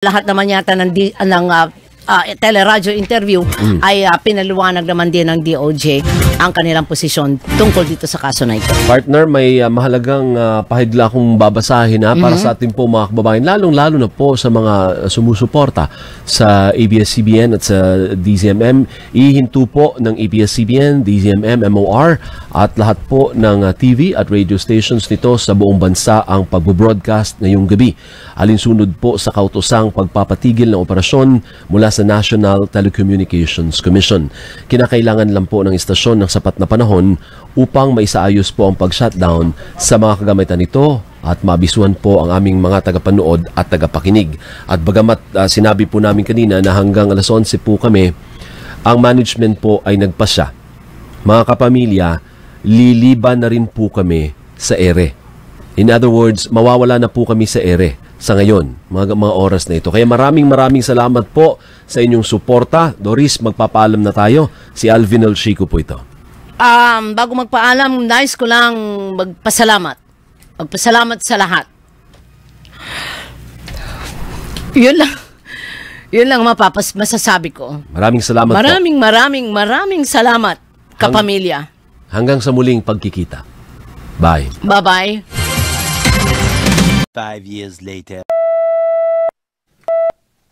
Lahat naman yata ng teleradyo interview ay pinaliwanag naman din ng DOJ ang kanilang posisyon tungkol dito sa kaso na ito. Partner, may mahalagang pahidla akong babasahin para sa ating po mga kababayan, lalong-lalo na po sa mga sumusuporta sa ABS-CBN at sa DZMM. Ihinto po ng ABS-CBN, DZMM, MOR at lahat po ng TV at radio stations nito sa buong bansa ang pagbo-broadcast ngayong gabi. Alinsunod po sa kautosang pagpapatigil ng operasyon mula sa National Telecommunications Commission. Kinakailangan lang po ng istasyon ng sapat na panahon upang maisaayos po ang pag-shutdown sa mga kagamitan nito at mabisuhan po ang aming mga tagapanood at tagapakinig. At bagamat sinabi po namin kanina na hanggang alas 11 po kami, ang management po ay nagpasya. Mga kapamilya, liliban na rin po kami sa ere. In other words, mawawala na po kami sa ere sa ngayon, mga oras na ito. Kaya maraming salamat po sa inyong suporta. Doris, magpapaalam na tayo. Si Alvin L. Chico po ito. Bago magpaalam, nais ko lang magpasalamat. Magpasalamat sa lahat. Yun lang masasabi ko. Maraming salamat po. Maraming salamat, kapamilya. Hanggang sa muling pagkikita. Bye. Bye-bye. 5 years later.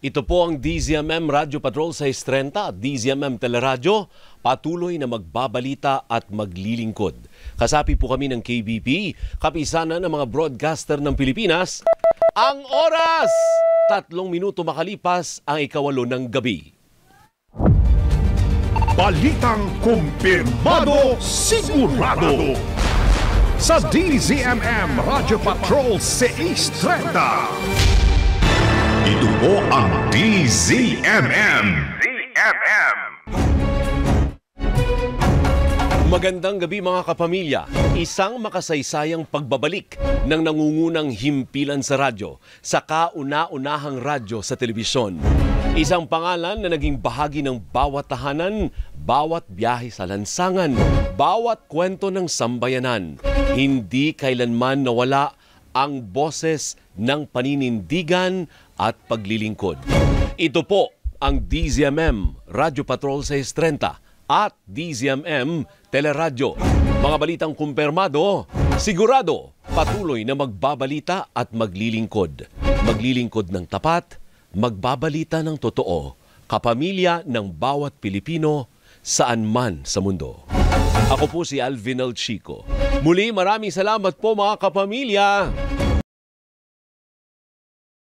Ito po ang DZMM Radio Patrol sa 630 at DZMM Teleradyo, patuloy na magbabalita at maglilingkod. Kasapi po kami ng KBP, kapisanan ng mga broadcaster ng Pilipinas. Ang oras! 3 minuto makalipas ang 8:08 ng gabi. Balitang kumpirmado, sigurado sa DZMM Radio Patrol 630. Ito po ang DZMM. Magandang gabi mga kapamilya. Isang makasaysayang pagbabalik ng nangungunang himpilan sa radyo, sa kauna-unahang radyo sa telebisyon. Isang pangalan na naging bahagi ng bawat tahanan, bawat biyahe sa lansangan, bawat kwento ng sambayanan. Hindi kailanman nawala ang boses ng paninindigan at paglilingkod. Ito po ang DZMM Radio Patrol 630 at DZMM Teleradyo. Mga balitang kumpirmado, sigurado, patuloy na magbabalita at maglilingkod. Maglilingkod ng tapat, magbabalita ng totoo, kapamilya ng bawat Pilipino saan man sa mundo. Ako po si Alvin L. Chico. Muli maraming salamat po mga kapamilya.